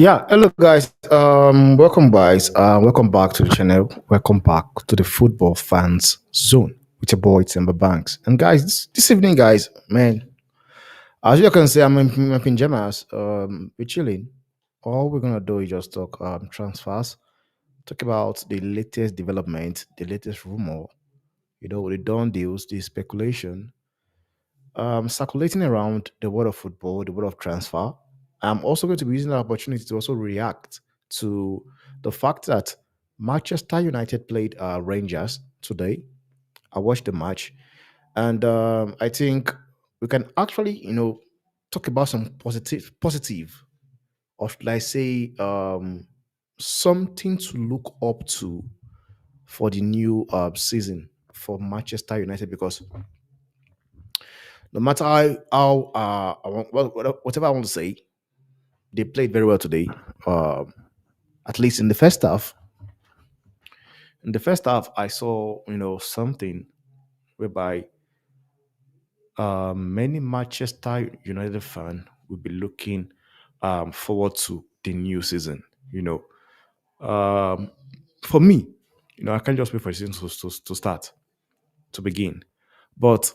Yeah, hello guys. Welcome guys. Welcome back to the channel. Welcome back to the football fans zone with your boy Timber Banks. And guys, this evening, guys, man, as you can see, I'm in my pajamas. We're chilling. All we're gonna do is just talk transfers, talk about the latest development, the latest rumor, the done deals, the speculation, circulating around the world of football, the world of transfer. I'm also going to be using the opportunity to also react to the fact that Manchester United played Rangers today. I watched the match, and I think we can actually, talk about some positive, or should I say, something to look up to for the new season for Manchester United because no matter how whatever I want to say, they played very well today. Um, at least in the first half. In the first half, I saw something whereby many Manchester United fan will be looking forward to the new season. You know, um, for me, I can't just wait for the season to start to begin. But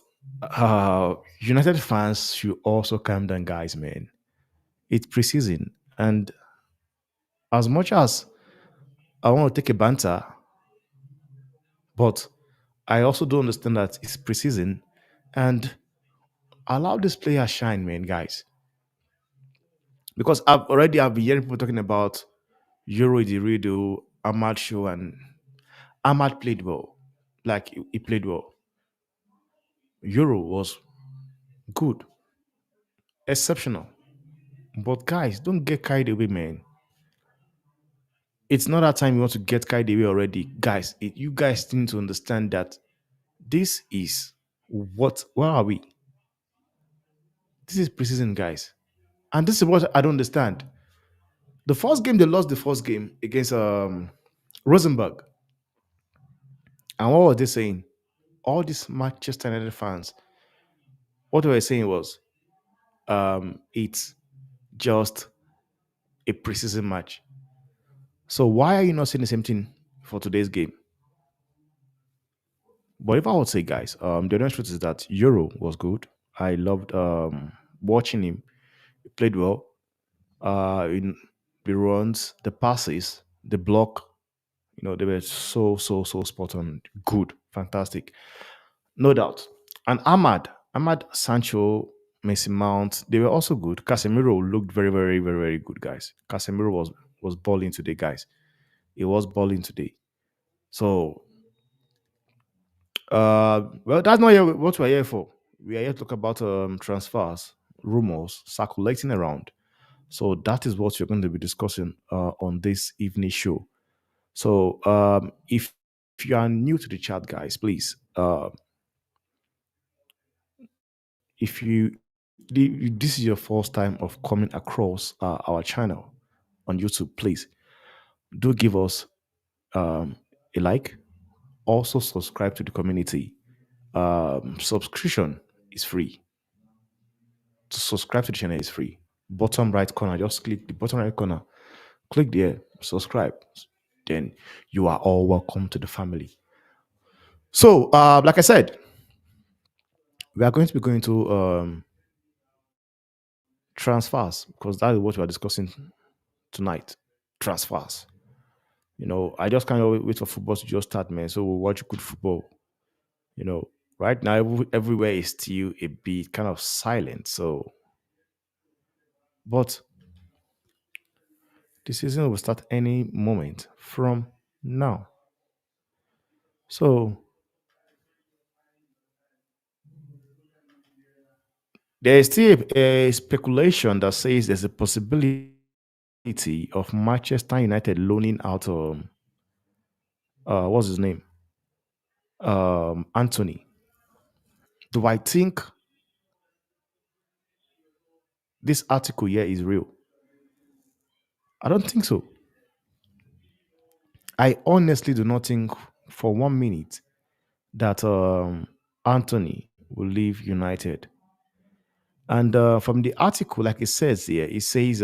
United fans should also calm down, guys. Man, it's preseason, and as much as I want to take a banter, but I also do understand that it's preseason and allow this player shine, man, guys. Because I've been hearing people talking about Euro the Rido, Ahmad show, and Ahmad played well. Like he played well. Euro was good, exceptional. But guys, don't get carried away, man. It's not that time you want to get carried away already. Guys, you guys need to understand that this is where are we? This is preseason, guys. And this is what I don't understand. The first game they lost the first game against Rosenborg. And what was they saying? All these Manchester United fans, what they were saying was it's just a preseason match. So why are you not saying the same thing for today's game? But if I would say, guys, the honest truth is that Euro was good. I loved watching him. He played well. In the runs, the passes, the block, they were so spot on. Good, fantastic. No doubt. And Ahmad, Sancho, Messi Mount, they were also good. Casemiro looked very good, guys. Casemiro was balling today, guys. He was balling today. So, well, that's not what we're here for. We are here to talk about transfers, rumors circulating around. So that is what you're going to be discussing on this evening show. So, if you are new to the chat, guys, please, if this is your first time of coming across our channel on YouTube, please do give us a like. Also, subscribe to the community. Subscription is free. To subscribe to the channel is free. Bottom right corner, just click the bottom right corner. Click there, subscribe. Then you are all welcome to the family. So, like I said, we are going to be going to transfers because that is what we are discussing tonight. Transfers. I just can't wait for football to just start, man. So we'll watch good football. You know, right now everywhere is still a bit kind of silent. So, but the season will start any moment from now. So there is still a speculation that says there's a possibility of Manchester United loaning out what's his name? Anthony. Do I think this article here is real? I don't think so. I honestly do not think for 1 minute that Anthony will leave United. And from the article, like it says here, it says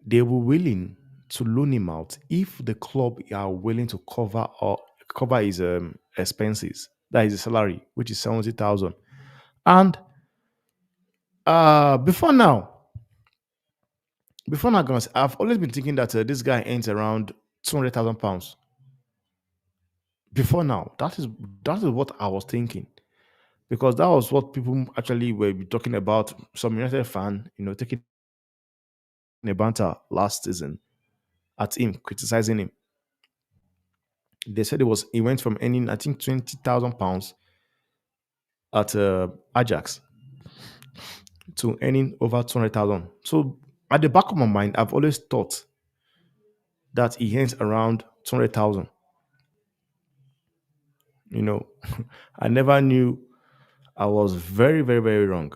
they were willing to loan him out if the club are willing to cover his expenses. That is his salary, which is 70,000. And before now, guys, I've always been thinking that this guy earns around 200,000 pounds. Before now, that is what I was thinking, because that was what people actually were talking about. Some United fan, taking a banter last season at him, criticizing him. They said he went from earning, I think, 20,000 pounds at Ajax to earning over 200,000. So at the back of my mind, I've always thought that he earns around 200,000. You know, I never knew. I was very, very, very wrong.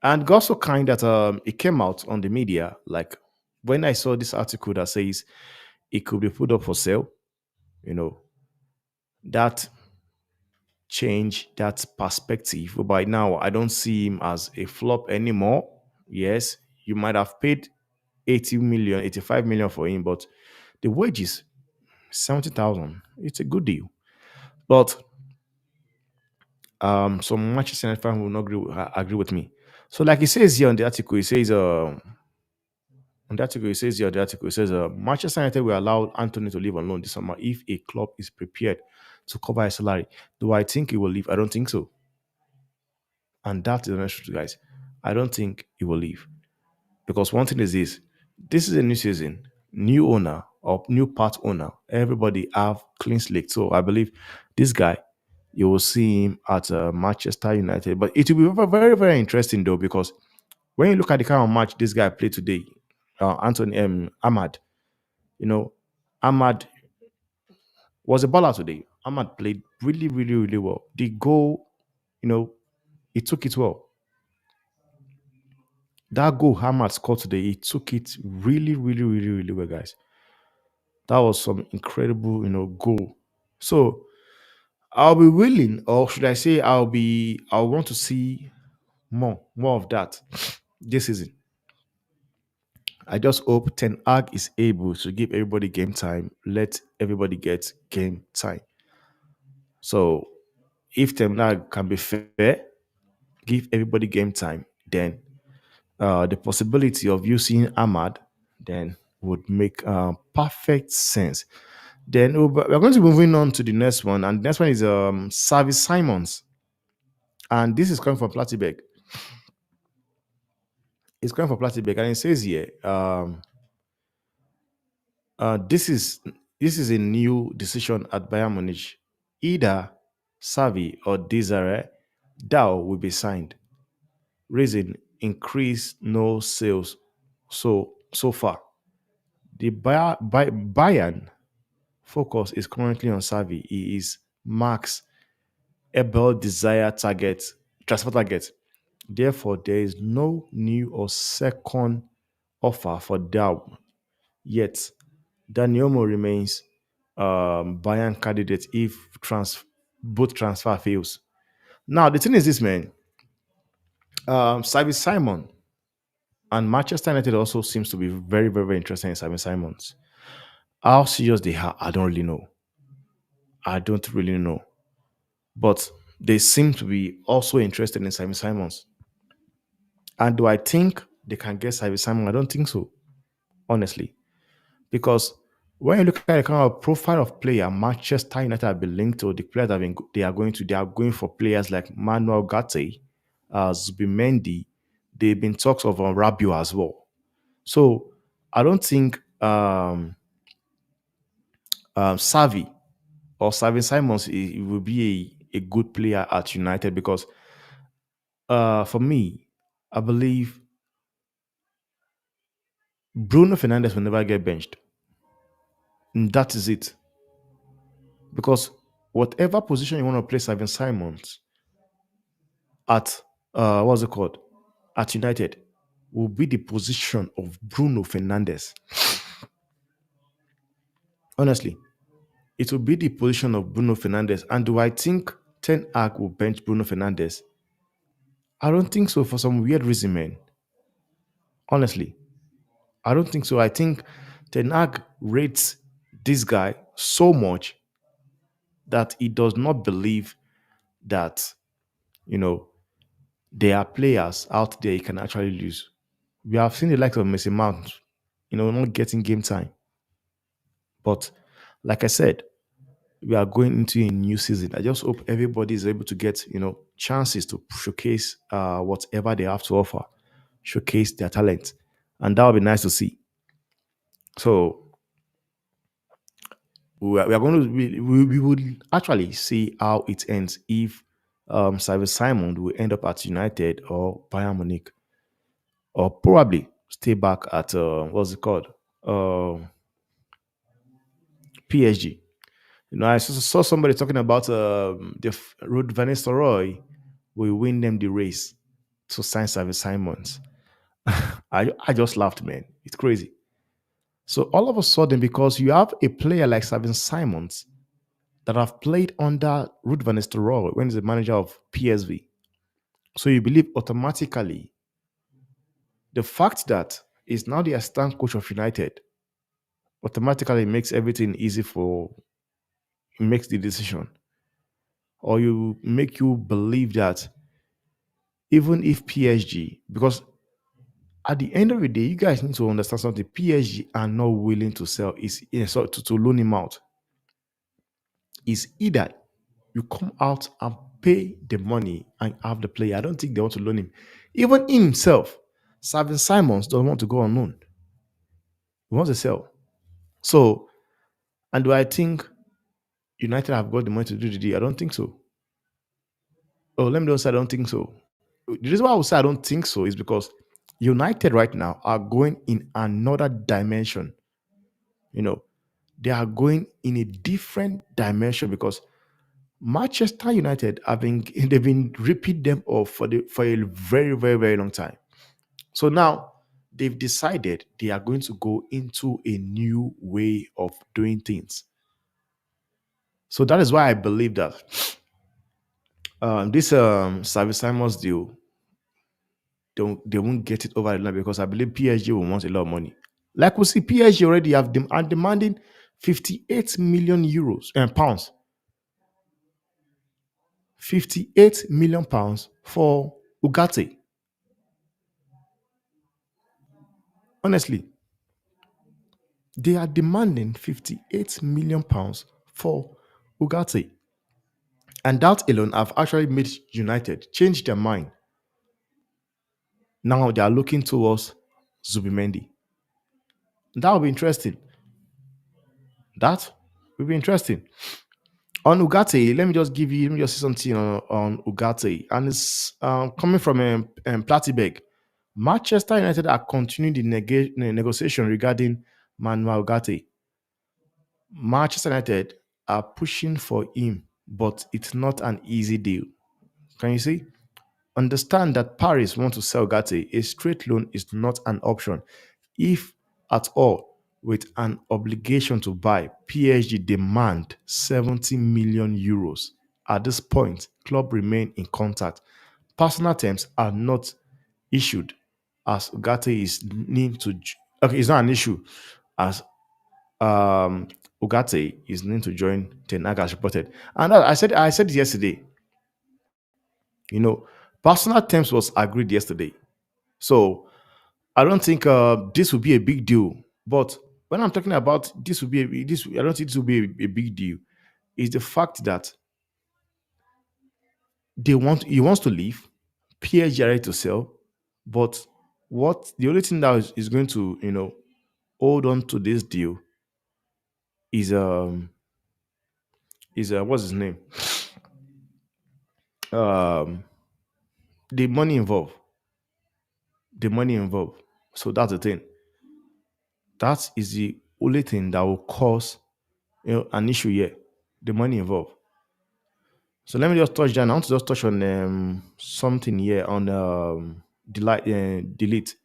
And got so kind that it came out on the media. Like when I saw this article that says it could be put up for sale, you know, that changed that perspective. By now, I don't see him as a flop anymore. Yes, you might have paid 80 million, 85 million for him, but the wages, 70,000, it's a good deal. But some Manchester United fans will not agree with me. So, like it says here on the article, it says, Manchester United will allow Anthony to leave on loan this summer if a club is prepared to cover his salary. Do I think he will leave? I don't think so. And that is the honest truth, guys. I don't think he will leave. Because one thing is this is a new season, new owner or new part owner. Everybody have clean slate. So I believe this guy, you will see him at Manchester United. But it will be very, very, very interesting though, because when you look at the kind of match this guy played today, Anthony Ahmad, you know, Ahmad was a baller today. Ahmad played really, really, really well. The goal, you know, he took it well. That goal Ahmad scored today, he took it really, really, really, really well, guys. That was some incredible, goal. So I'll be willing, or should I say, I want to see more of that this season. I just hope Ten Hag is able to give everybody game time, let everybody get game time. So if Ten Hag can be fair, give everybody game time, then the possibility of you seeing Ahmad then would make perfect sense. Then we're going to be moving on to the next one, and the next one is Service Simons, and this is coming from Platibeg. It's coming from Platibeg, and it says here, this is a new decision at Bayern Munich. Either Savi or Desire Dow will be signed. Reason increase no sales so far. The Bayern focus is currently on Savi. He is Max Ebel desire transfer target. Therefore, there is no new or second offer for Dow yet. Daniomo remains Bayern candidate if both transfer fails. Now, the thing is this, man. Savi Simon and Manchester United also seems to be very, very, very interested in Savi Simons. How serious they are, I don't really know. I don't really know. But they seem to be also interested in Simon Simons. And do I think they can get Simon Simon? I don't think so, honestly. Because when you look at the kind of profile of player Manchester United have been linked to, the players have been, they are going for players like Manuel Gatti, Zubimendi. They've been talks of Rabiot as well. So I don't think Savi or Savi Simons will be a good player at United, because for me, I believe Bruno Fernandes will never get benched. And that is it. Because whatever position you want to play Savi Simons at, what's it called? At United, will be the position of Bruno Fernandes. Honestly, it will be the position of Bruno Fernandes. And do I think Ten Hag will bench Bruno Fernandes? I don't think so, for some weird reason, man. Honestly, I don't think so. I think Ten Hag rates this guy so much that he does not believe that, you know, there are players out there he can actually lose. We have seen the likes of Messi Mount, not getting game time. But like I said, we are going into a new season. I just hope everybody is able to get, chances to showcase whatever they have to offer, showcase their talent. And that would be nice to see. So we are going to we would actually see how it ends if Xavi Simon will end up at United or Bayern Munich, or probably stay back at what's it called, uh, PSG. I saw somebody talking about Ruud van Nistelrooy will win them the race to sign Xavi Simons. I just laughed, man. It's crazy. So all of a sudden, because you have a player like Xavi Simons that have played under Ruud van Nistelrooy when he's the manager of PSV, so you believe automatically the fact that he's now the assistant coach of United automatically makes everything easy for makes the decision, or you make you believe that even if PSG, because at the end of the day, you guys need to understand something. PSG are not willing to sell. To loan him out. Is either you come out and pay the money and have the player. I don't think they want to loan him. Even himself, Savin Simons doesn't want to go on loan. He wants to sell. So, and do I think United have got the money to do the deal? I don't think so. Oh, let me just say I don't think so. The reason why I would say I don't think so is because United right now are going in another dimension. You know, they are going in a different dimension because Manchester United have been they've been ripping them off for a very, very, very long time. So now they've decided they are going to go into a new way of doing things. So that is why I believe that this Service Simons deal, they won't get it over the line because I believe PSG will want a lot of money. Like we see, PSG already have them are demanding 58 million euros and pounds. 58 million pounds for Ugarte. Honestly, they are demanding 58 million pounds for Ugarte. And that alone have actually made United change their mind. Now they are looking towards Zubimendi. That will be interesting. That will be interesting. On Ugarte, let me just say something on Ugarte. And it's coming from Plattenberg. Manchester United are continuing the negotiation regarding Manuel Ugarte. Manchester United are pushing for him, but it's not an easy deal. Can you see? Understand that Paris want to sell Gatti. A straight loan is not an option. If at all, with an obligation to buy, PSG demand 70 million euros. At this point, club remain in contact. Personal terms are not issued as Ugarte is need to. Okay, it's not an issue as Ugarte is need to join Ten Hag as reported. And I said yesterday, you know, personal terms was agreed yesterday. So I don't think this will be a big deal. But when I'm talking about this will be I don't think this will be a big deal. Is the fact that he wants to leave, PSG are ready to sell, but what the only thing that is going to hold on to this deal is what's his name, um the money involved, the money involved. So that's the thing. That is the only thing that will cause an issue here. The money involved. So let me just touch down. I want to just touch on something here on delete.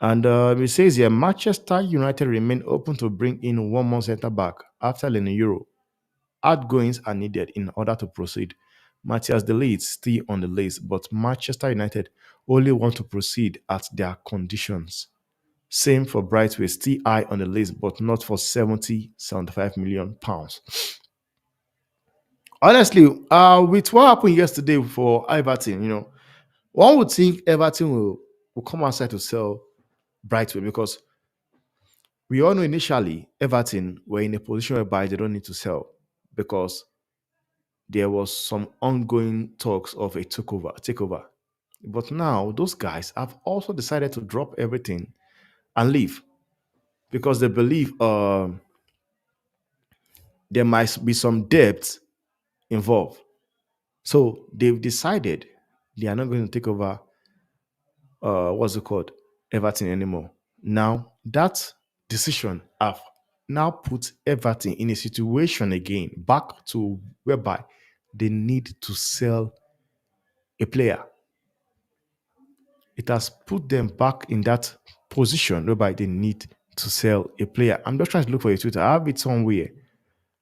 And it says here Manchester United remain open to bring in one more centre back after Lenny Euro. Outgoings are needed in order to proceed. Matthias Delete still on the list, but Manchester United only want to proceed at their conditions. Same for Brightway, still high on the list, but not for 70, 75 million pounds. Honestly, with what happened yesterday for Everton, one would think Everton will come outside to sell Brightway because we all know initially Everton were in a position whereby they don't need to sell because there was some ongoing talks of a takeover. But now those guys have also decided to drop everything and leave because they believe there might be some debt involved. So they've decided they are not going to take over what's it called Everton anymore. Now that decision have now put Everton in a situation again back to whereby they need to sell a player. It has put them back in that position whereby they need to sell a player. I'm just trying to look for a Twitter. I have it somewhere.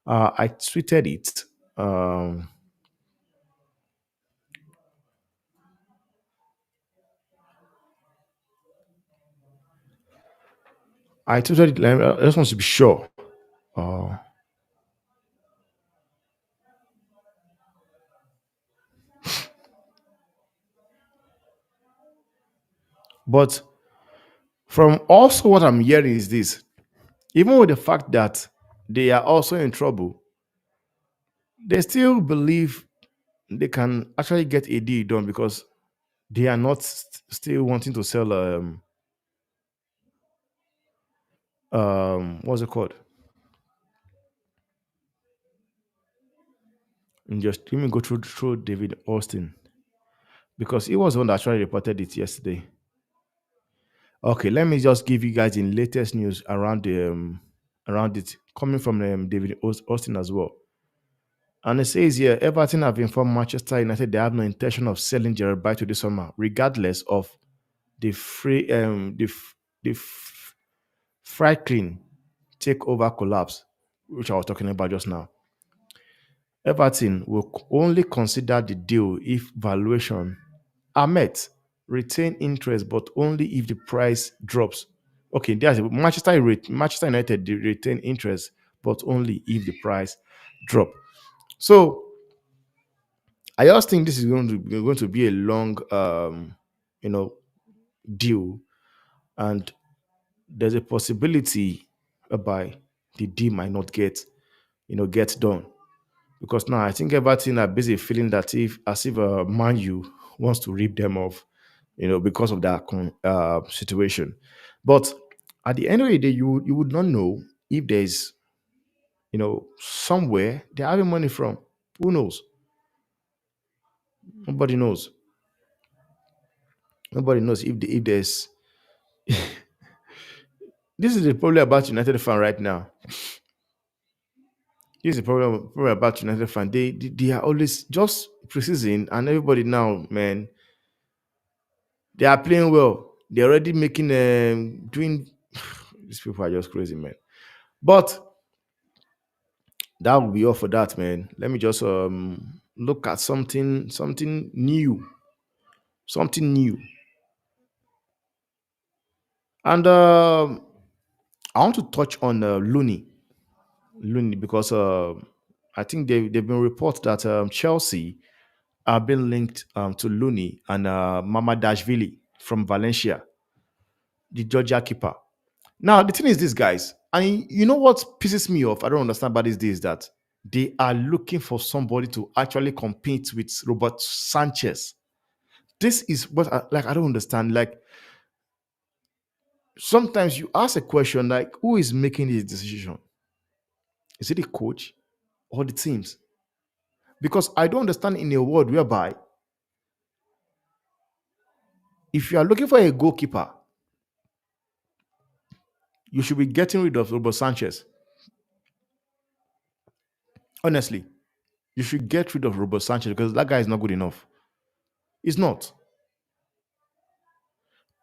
I tweeted it. Um, I tweeted it. I just want to be sure. Uh, but from also what I'm hearing is this: even with the fact that they are also in trouble, they still believe they can actually get a deal done because they are not still wanting to sell what's it called? And just let me go through David Austin because he was the one that actually reported it yesterday. Okay, let me just give you guys the latest news around it coming from David Austin as well. And it says here, Everton have informed Manchester United they have no intention of selling Gerard Baito this summer, regardless of the free the frightening takeover collapse, which I was talking about just now. Everton will only consider the deal if valuation are met, retain interest, but only if the price drops. Okay, there's Manchester United they retain interest, but only if the price drop. So I just think this is going to be a long you know deal, and there's a possibility whereby the deal might not get done. Because now I think Everton are busy feeling that if as if Man U wants to rip them off, because of that situation. But at the end of the day, you would not know if there's somewhere they're having money from. Who knows? Nobody knows. Nobody knows if there's. This is the problem about United fan right now. This is the problem about United fan. They are always just preseason, and everybody now, man, they are playing well. They're already making doing. These people are just crazy, man. But that will be all for that, man. Let me just look at something new, something new, and I want to touch on Lunin because I think they've been reports that Chelsea have been linked to Looney and Mama Dashvili from Valencia, the Georgia keeper. Now, the thing is, these guys, and you know what pisses me off? I don't understand about these days that they are looking for somebody to actually compete with Robert Sanchez. This is what I don't understand. Like, sometimes you ask a question like, who is making this decision? Is it the coach or the teams? Because I don't understand in a world whereby if you are looking for a goalkeeper, you should be getting rid of Robert Sanchez. Honestly, you should get rid of Robert Sanchez because that guy is not good enough. He's not.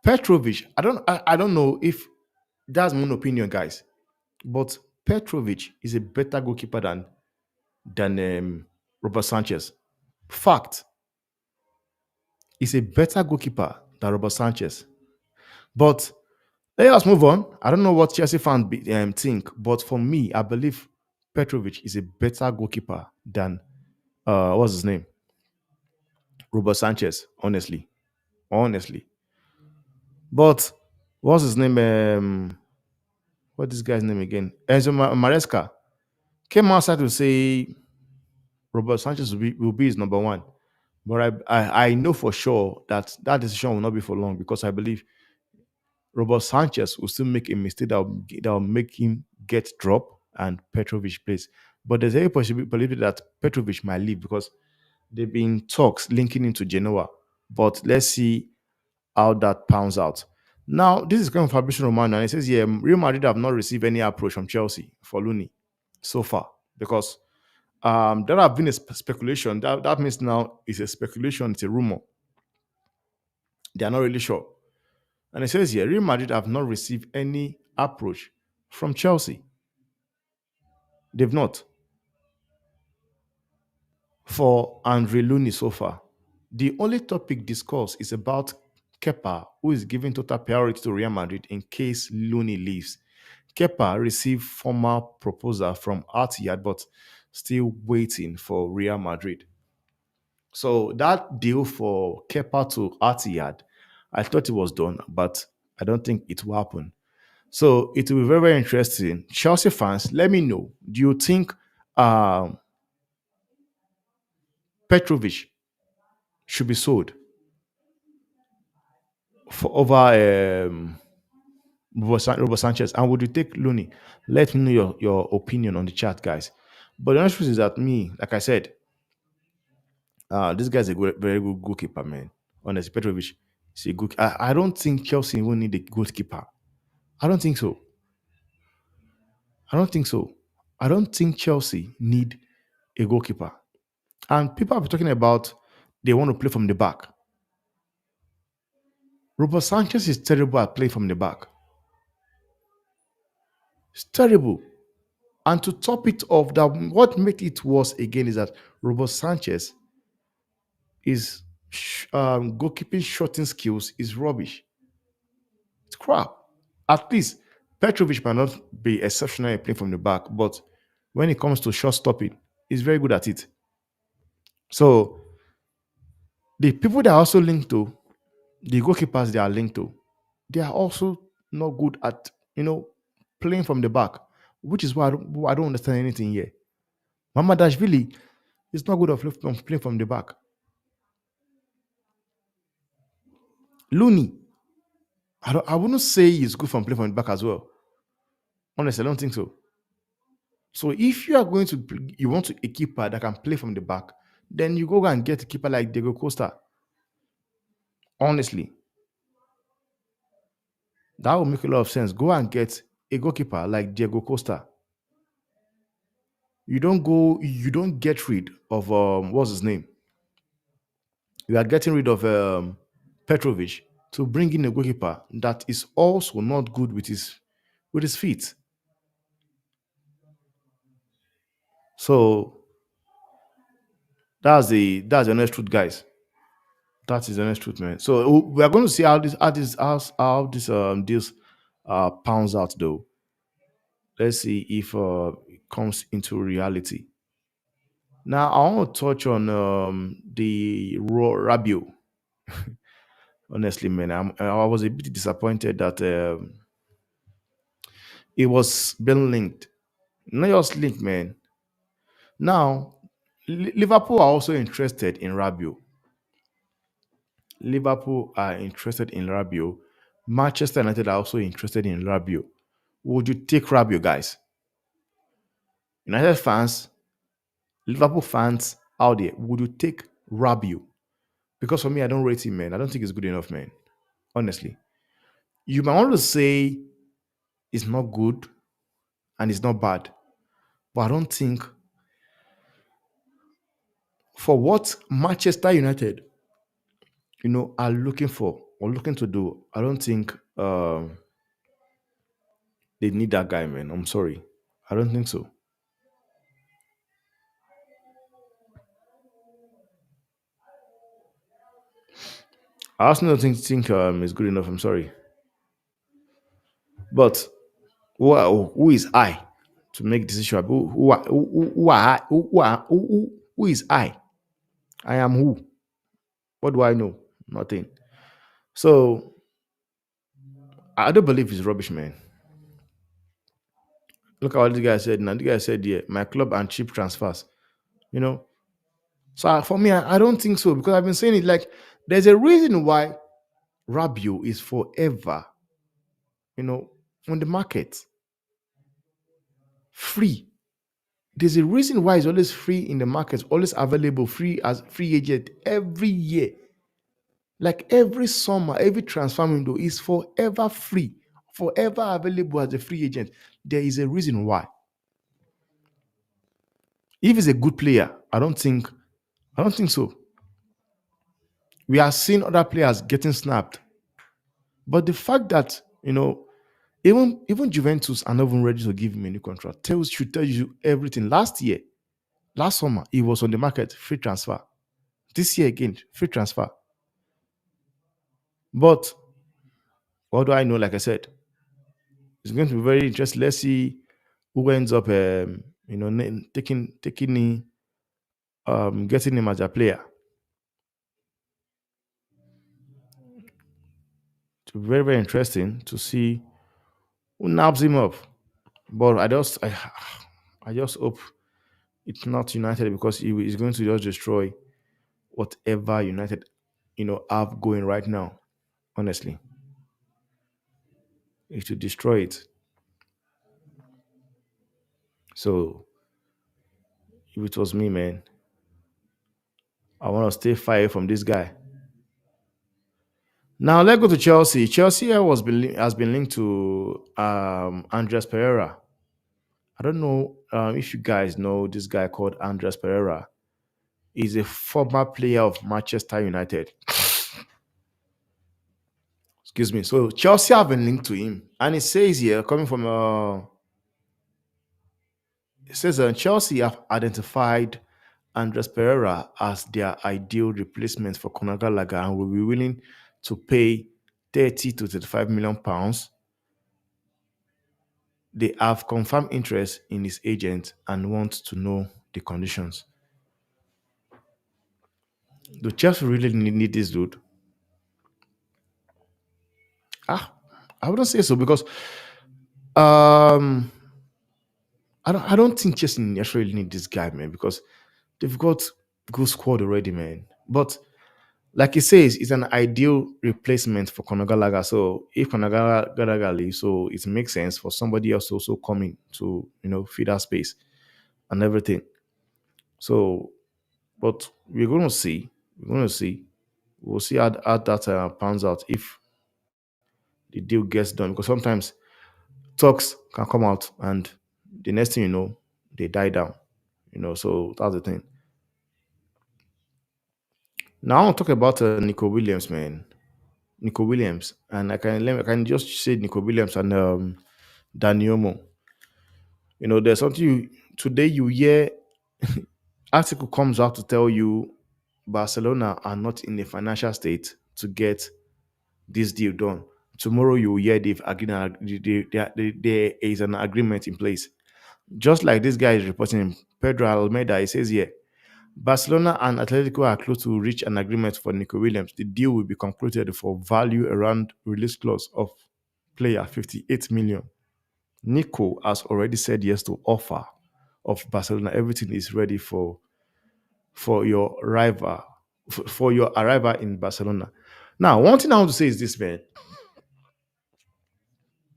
Petrovic, I don't know if that's my own opinion, guys, but Petrovic is a better goalkeeper than Robert Sanchez. Fact, he's a better goalkeeper than Robert Sanchez. But Let us move on. I don't know what Chelsea fans think, but for me, I believe Petrovic is a better goalkeeper than what's his name, Robert Sanchez. Honestly, but what's his name? What this guy's name again? Enzo Maresca came outside to say Robert Sanchez will be his number one. But I know for sure that that decision will not be for long because I believe Robert Sanchez will still make a mistake that will make him get dropped and Petrovic plays. But there's a possibility that Petrovic might leave because they've been talks linking into Genoa. But let's see how that pans out. Now, this is coming from Fabrizio Romano, and it says, yeah, Real Madrid have not received any approach from Chelsea for Looney so far because there have been a speculation. That means now it's a speculation, it's a rumor. They are not really sure. And it says here, Real Madrid have not received any approach from Chelsea. They've not for Andre Looney so far. The only topic discussed is about Kepa, who is giving total priority to Real Madrid in case Looney leaves. Kepa received formal proposal from Artiyad, but still waiting for Real Madrid. So that deal for Kepa to Artiyad, I thought it was done, but I don't think it will happen. So it will be very, very interesting. Chelsea fans, let me know. Do you think um, Petrovic should be sold for over Robert Sanchez? And would you take Looney? Let me know your opinion on the chat, guys. But the honest truth is that me, like I said, this guy's a very good goalkeeper, man. Honestly, Petrovic is a good. I don't think Chelsea will need a goalkeeper. I don't think so. I don't think so. I don't think Chelsea need a goalkeeper. And people have been talking about they want to play from the back. Robert Sanchez is terrible at playing from the back. It's terrible. And to top it off, that what made it worse again is that Robert Sanchez is goalkeeping shooting skills is rubbish. It's crap. At least Petrovic might not be exceptional at playing from the back, but when it comes to shot stopping, he's very good at it. So the people that are also linked to the goalkeepers they are linked to, they are also not good at playing from the back, which is why I don't understand anything here. Mamadashvili is not good at playing from the back. Looney, I wouldn't say he's good from playing from the back as well. Honestly, I don't think so. So if you are going to you want a keeper that can play from the back, then you go and get a keeper like Diego Costa. Honestly, that will make a lot of sense. Go and get a goalkeeper like Diego Costa. You don't get rid of what's his name? You are getting rid of Petrovic to bring in a goalkeeper that is also not good with his feet. So that's the honest truth, guys. That is the honest truth, man. So we are going to see how this pounds out though. Let's see if it comes into reality. Now I want to touch on the Rabiot. Honestly, man, I was a bit disappointed that it was being linked. Not just linked, man. Now, Liverpool are also interested in Rabiot. Liverpool are interested in Rabiot. Manchester United are also interested in Rabiot. Would you take Rabiot, guys? United fans, Liverpool fans out there, would you take Rabiot? Because for me, I don't rate him, man. I don't think he's good enough, man. Honestly. You might want to say it's not good and it's not bad. But I don't think for what Manchester United, are looking for or looking to do, I don't think they need that guy, man. I'm sorry. I don't think so. I also don't think is good enough. I'm sorry. But who is I to make decision? Who are I? Who is I? I am who? What do I know? Nothing. So I don't believe it's rubbish, man. Look at what this guy said. Now the guy said, "Yeah, my club and cheap transfers." You know. So for me, I don't think so because I've been saying it. Like, there's a reason why Rabiot is forever, you know, on the market, free. There's a reason why it's always free in the market, always available, free as free agent every year. Like every summer, every transfer window is forever free, forever available as a free agent. There is a reason why. If he's a good player, I don't think so. We are seeing other players getting snapped. But the fact that, even Juventus are not even ready to give him a new contract should tell you everything. Last summer, he was on the market, free transfer. This year again, free transfer. But what do I know? Like I said, it's going to be very interesting. Let's see who ends up, taking him, getting him as a player. It's very, very interesting to see who nabs him up. But I just hope it's not United because he is going to just destroy whatever United, have going right now. Honestly, it should destroy it. So if it was me, man, I want to stay far away from this guy. Now let's go to Chelsea. Chelsea has been linked to Andres Pereira. I don't know if you guys know this guy called Andres Pereira. He's a former player of Manchester United. Excuse me. So Chelsea have been linked to him, and it says here, coming from it says Chelsea have identified Andres Pereira as their ideal replacement for Conor Gallagher and will be willing to pay 30 to 35 million pounds. They have confirmed interest in his agent and want to know the conditions. Do Chelsea really need this dude? Ah, I wouldn't say so because um I don't think Chelsea necessarily need this guy, man, because they've got good squad already, man. But like it says, it's an ideal replacement for Conor Gallagher. So if Conor Gallagher leaves, so it makes sense for somebody else to also coming to fill that space and everything. So, but we're going to see. We're going to see. We'll see how that pans out if the deal gets done. Because sometimes talks can come out and the next thing you know, they die down. So that's the thing. Now I want to talk about Nico Williams, man. Nico Williams, and I can just say Nico Williams and Daniomo. There's something today you hear article comes out to tell you Barcelona are not in a financial state to get this deal done. Tomorrow you will hear they've agreed, there is an agreement in place. Just like this guy is reporting, Pedro Almeida, he says here, Barcelona and Atletico are close to reach an agreement for Nico Williams. The deal will be concluded for value around release clause of player 58 million. Nico has already said yes to offer of Barcelona. Everything is ready for your arrival for your arrival in Barcelona. Now, one thing I want to say is this, man.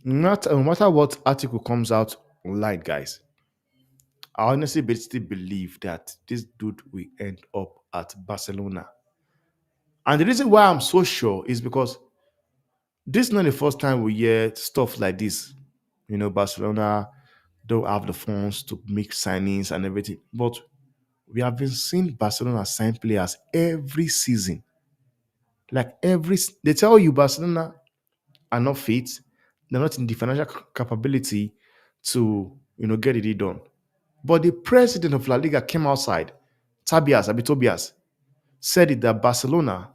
No matter what article comes out online, guys, I honestly basically believe that this dude will end up at Barcelona. And the reason why I'm so sure is because this is not the first time we hear stuff like this. Barcelona don't have the funds to make signings and everything. But we have been seeing Barcelona sign players every season. Like they tell you Barcelona are not fit, they're not in the financial capability to get it done. But the president of La Liga came outside, Tobias, said it that Barcelona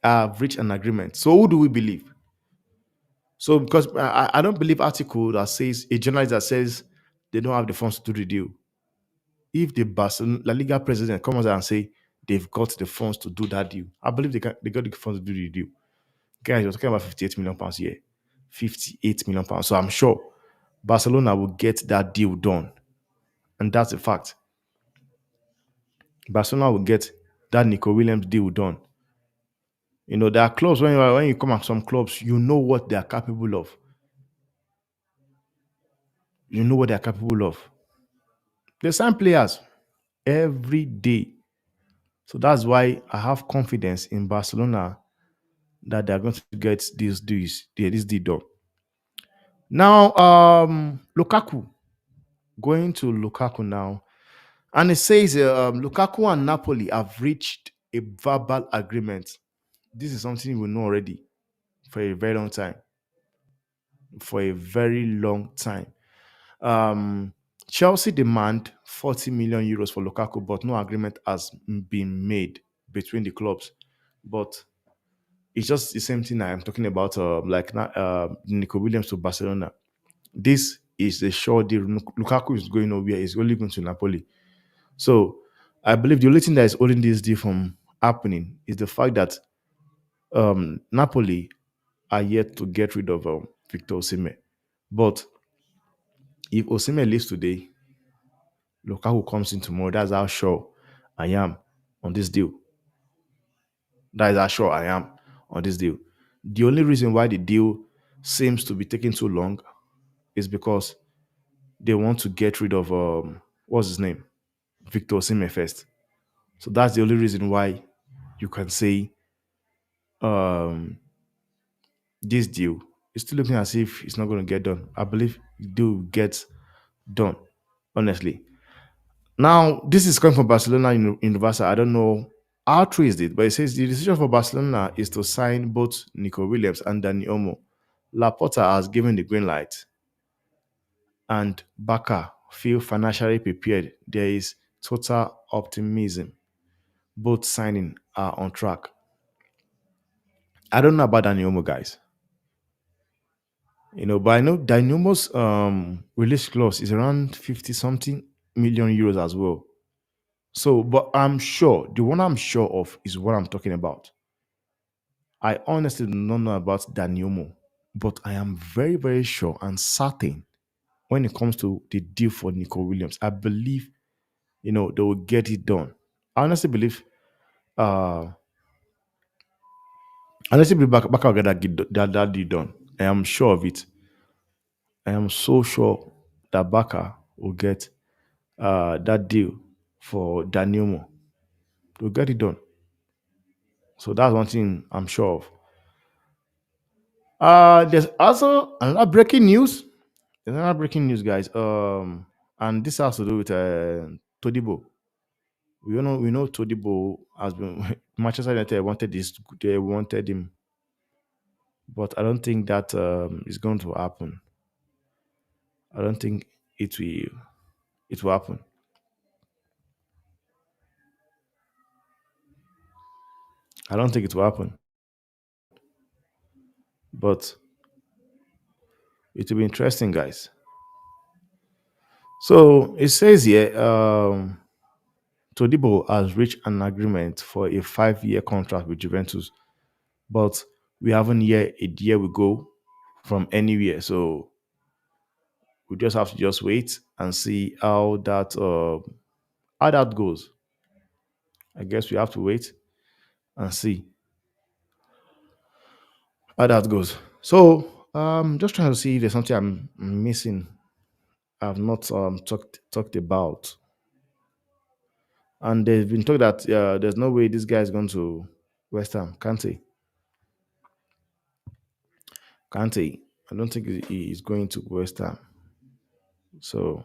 have reached an agreement. So who do we believe? So because I don't believe article that says a journalist that says they don't have the funds to do the deal. If the Barcelona La Liga president comes out and say they've got the funds to do that deal, I believe they got the funds to do the deal. Guys, you're talking about 58 million pounds a year. 58 million pounds. So I'm sure Barcelona will get that deal done. And that's a fact. Barcelona will get that Nico Williams deal done. You know, there are clubs when you come at some clubs, you know what they are capable of. You know what they are capable of. They sign players every day. So that's why I have confidence in Barcelona that they're going to get this deal done. Now, Lukaku, going to Lukaku now. And it says Lukaku and Napoli have reached a verbal agreement. This is something we know already for a very long time. For a very long time. Um, Chelsea demand 40 million euros for Lukaku, but no agreement has been made between the clubs. But it's just the same thing I'm talking about, Nico Williams to Barcelona. This is a sure deal. Lukaku is going nowhere. He's only going to Napoli. So I believe the only thing that is holding this deal from happening is the fact that Napoli are yet to get rid of Victor Osimhen. But if Osimhen leaves today, Lukaku comes in tomorrow. That's how sure I am on this deal. That is how sure I am on this deal. The only reason why the deal seems to be taking too long is because they want to get rid of what's his name, Victor Osimhen first. So that's the only reason why you can say um, this deal is still looking as if it's not going to get done. I believe the deal gets done, honestly. Now, this is coming from Barcelona Universal. I don't know how true is it, but it says the decision for Barcelona is to sign both Nico Williams and Dani Olmo. Laporta has given the green light, and Barca feel financially prepared. There is total optimism. Both signing are on track. I don't know about Dani Olmo, guys. But I know Dani Olmo's release clause is around 50 something million euros as well. So, but I'm sure the one I'm sure of is what I'm talking about. I honestly do not know about Dani Olmo, but I am very, very sure and certain when it comes to the deal for Nico Williams. I believe, they will get it done. I honestly believe, uh, Baka will get that deal done. I am sure of it. I am so sure that Baka will get that deal for Dani Olmo. They'll get it done. So that's one thing I'm sure of. There's also another breaking news. There's another breaking news, guys. And this has to do with Todibo. We know Todibo has been Manchester United wanted this. They wanted him, but I don't think that is going to happen. I don't think it will. It will happen. I don't think it will happen. But it will be interesting, guys. So it says here, Todibo has reached an agreement for a 5-year contract with Juventus, but we haven't yet a year we go from anywhere. So we just have to just wait and see how that goes. I guess we have to wait and see how that goes. So just trying to see if there's something I'm missing. I've not talked about, and they've been told that there's no way this guy is going to West Ham. Can't he? Can't he? I don't think he is going to West Ham. So,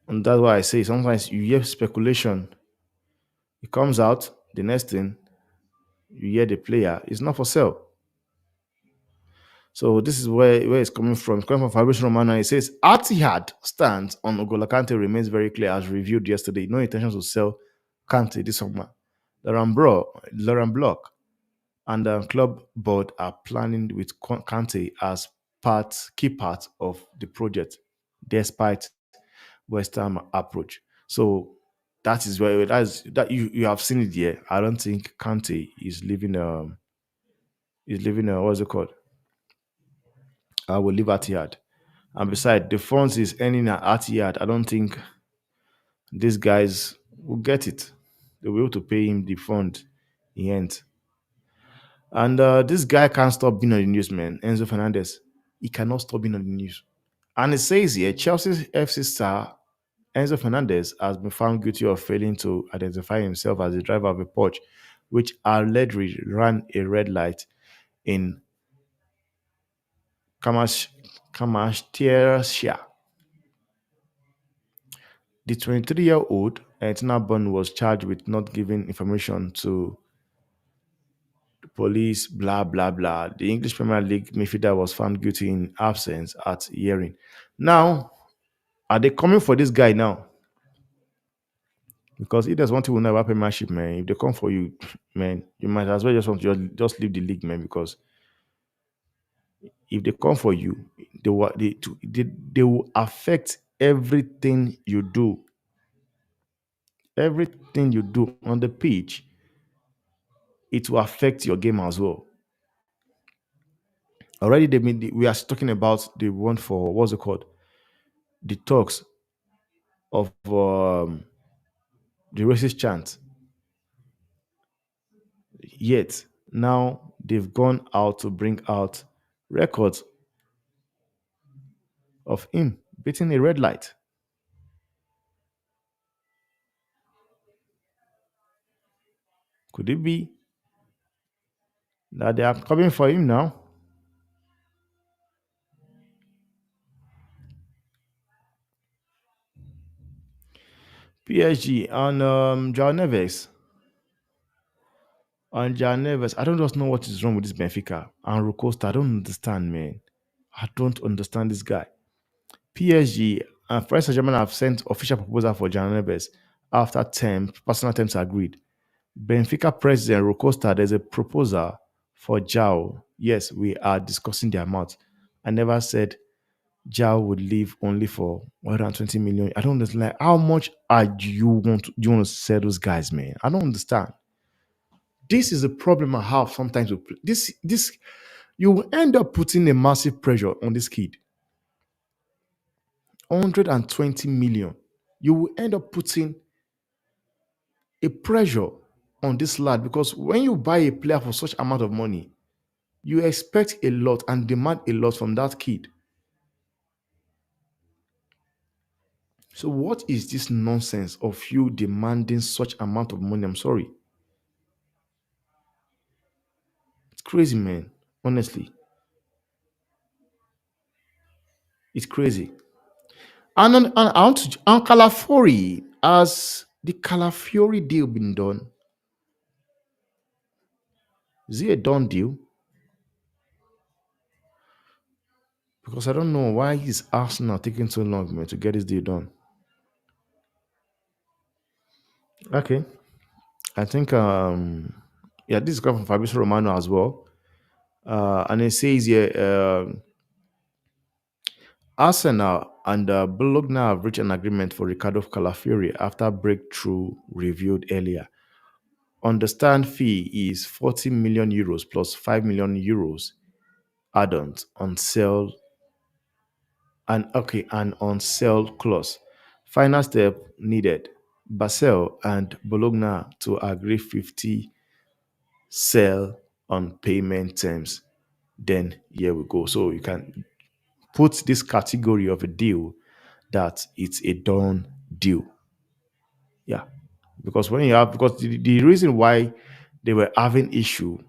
and that's why I say sometimes you hear speculation. It comes out, the next thing you hear the player is not for sale. So this is where it's coming from. It's coming from Fabrizio Romano. It says Etihad stance on N'Golo Kante remains very clear as reviewed yesterday. No intention to sell Kante this summer. Laurent Block and the club board are planning with Kante as key part of the project, despite West Ham approach. So that is where that you have seen it here. I don't think Kante is living what's it called? I will leave Atihad. And besides, the funds is earning at Atihad. I don't think these guys will get it. They will be able to pay him the fund he earned. And this guy can't stop being on the news, man. Enzo Fernandez. He cannot stop being on the news. And it says here, Chelsea FC star Enzo Fernandez has been found guilty of failing to identify himself as the driver of a Porsche, which allegedly ran a red light in Kamash Kamashtia. The 23-year-old Argentina-born was charged with not giving information to the police, blah, blah, blah. The English Premier League midfielder was found guilty in absence at hearing. Now, are they coming for this guy now? Because if there's one thing we know about Premiership, man, if they come for you, man, you might as well just want to just leave the league, man. Because if they come for you, they will affect everything you do. Everything you do on the pitch, it will affect your game as well. Already, we are talking about the one for what's it called? The talks of the racist chant. Yet now they've gone out to bring out records of him beating a red light. Could it be that they are coming for him now? PSG and João Neves. And João Neves, I don't just know what is wrong with this Benfica. And Costa, I don't understand, man. I don't understand this guy. PSG and Paris Saint-Germain have sent official proposal for João Neves after personal terms agreed. Benfica president Rocosta, there's a proposal for Jao. Yes, we are discussing the amount. I never said Jao would leave only for 120 million. I don't understand. Like, how much do you want to sell those guys, man? I don't understand. This is a problem I have sometimes with this. You will end up putting a massive pressure on this kid. 120 million. You will end up putting a pressure on this lad because when you buy a player for such amount of money, you expect a lot and demand a lot from that kid. So what is this nonsense of you demanding such amount of money? I'm sorry. It's crazy, man. Honestly, it's crazy. And Calafiore, has the Calafiore deal been done? Is it a done deal? Because I don't know why is Arsenal taking so long, man, to get this deal done. Okay. I think yeah, this is coming from Fabrizio Romano as well. And it says here Arsenal and Bologna have reached an agreement for Ricardo Calafiori after breakthrough reviewed earlier. Understand fee is 40 million euros plus 5 million euros add-ons on sale and on sale clause. Final step needed. Basel and Bologna to agree 50 sell on payment terms. Then here we go. So you can put this category of a deal that it's a done deal. Yeah. Because the reason why they were having issue,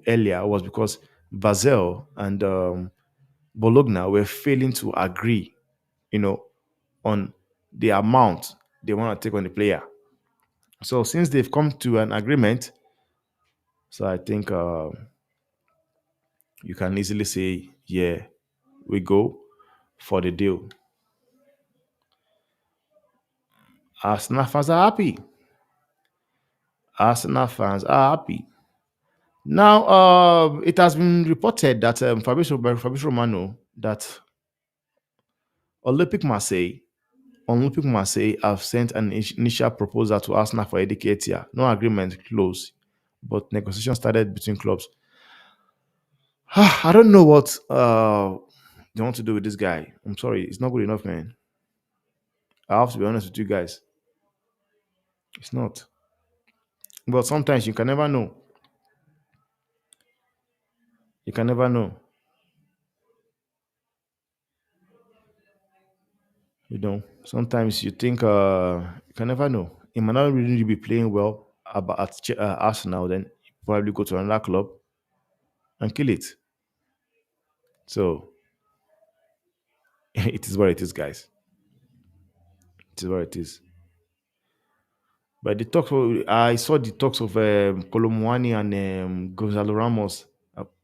earlier was because Basel and Bologna were failing to agree, you know, on the amount they want to take on the player. So since they've come to an agreement, so I think you can easily say, yeah, we go for the deal. Arsenal fans are happy. Arsenal fans are happy. Now, it has been reported that Fabrizio Romano that Olympic Marseille Olympic Marseille have sent an initial proposal to Arsenal for Eddie Nketiah. No agreement closed, but negotiations started between clubs. I don't know what they want to do with this guy. I'm sorry, it's not good enough, man. I have to be honest with you guys. It's not. But sometimes you can never know. You can never know. Sometimes you think you can never know. He might not really be playing well at Arsenal, then you probably go to another club and kill it. So it is what it is, guys. It is what it is. But I saw the talks of Colomwani and Gonzalo Ramos,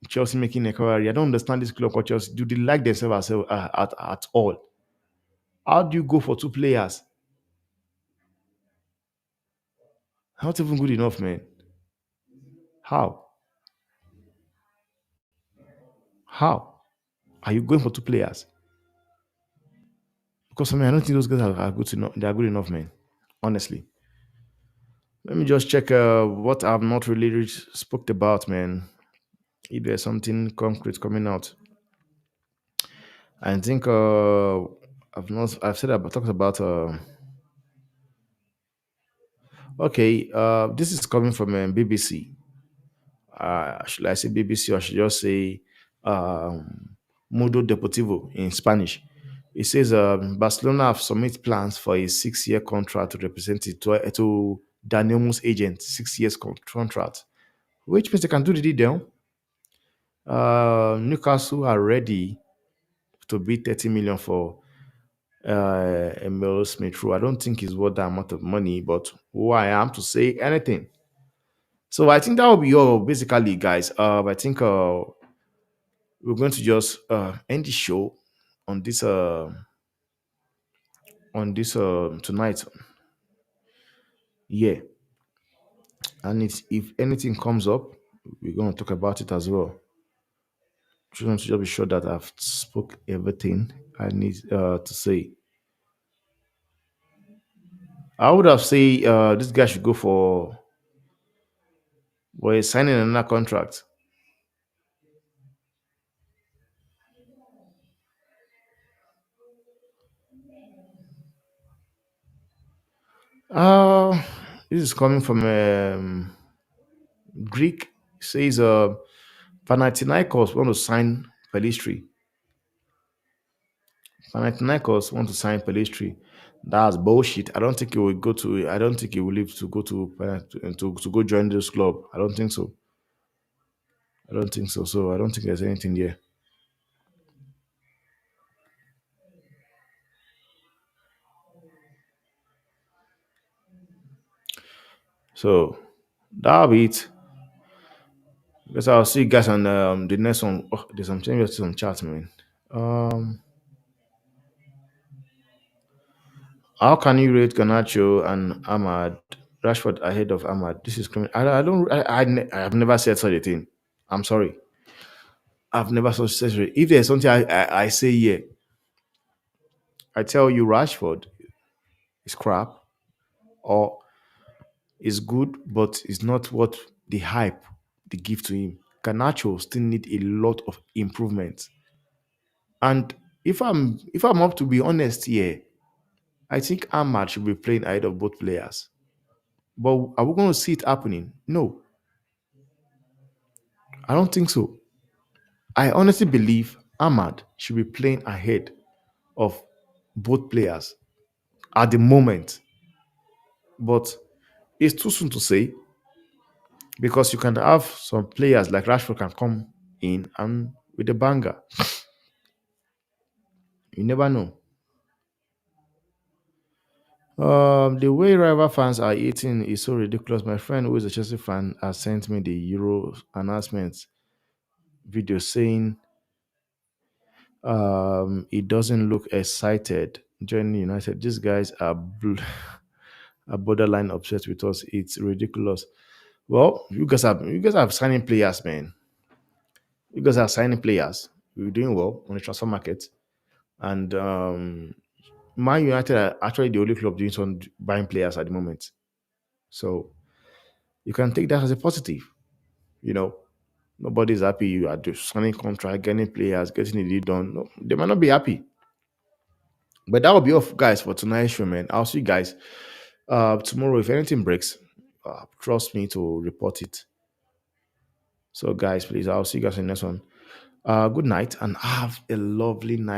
Chelsea making a career. I don't understand this club called Chelsea. Do they like themselves at all? How do you go for two players? Not even good enough, man. How? How are you going for two players? Because I mean, I don't think those guys are good enough. They are good enough, man. Honestly, let me just check what I've not really spoke about, man. If there's something concrete coming out, I think I've not. I've said about talked about. Okay, this is coming from BBC. Should I say BBC or should I just say Mundo Deportivo in Spanish? It says Barcelona have submit plans for a 6-year contract to represent it to Daniel Mu's agent, 6 years contract, which means they can do the deal. Newcastle are ready to bid 30 million for Emil Smith Rowe. I don't think he's worth that amount of money, but who I am to say anything. So I think that will be all basically, guys. I think we're going to just end the show on this tonight. Yeah, and if anything comes up, we're going to talk about it as well. Just want to just be sure that I've spoke everything I need to say. I would have say this guy should go for signing another contract. Uh, this is coming from Greek. Says Panathinaikos want to sign Pelistri. Panathinaikos want to sign Pelistri. That's bullshit. I don't think he will go to. I don't think he will leave to go to to go join this club. I don't think so. I don't think so. So I don't think there's anything there. So that'll be it. Because I'll see you guys on the next one. Oh, there's some changes to some chat, man. Um, how can you rate Ganacho and Ahmad Rashford ahead of Ahmad? This is coming. I don't. I've never said such a thing. I'm sorry. I've never said such a. If there's something I say here, I tell you Rashford is crap or is good, but it's not what the hype they give to him. Ganacho still need a lot of improvement. And if I'm up to be honest here, I think Ahmad should be playing ahead of both players. But are we going to see it happening? No, I don't think so. I honestly believe Ahmad should be playing ahead of both players at the moment. But it's too soon to say because you can have some players like Rashford can come in and with a banger. You never know. The way rival fans are eating is so ridiculous. My friend, who is a Chelsea fan, has sent me the Euro announcement video saying he doesn't look excited joining United. These guys are are borderline upset with us. It's ridiculous. Well, you guys are signing players, man. You guys are signing players. You're doing well on the transfer market, and Man United are actually the only club doing some buying players at the moment. So you can take that as a positive. You know, nobody's happy. You are just signing contract, getting players, getting the deal done. No, they might not be happy. But that will be all, guys, for tonight's show, man. I'll see you guys tomorrow. If anything breaks, trust me to report it. So, guys, please, I'll see you guys in the next one. Good night and have a lovely night.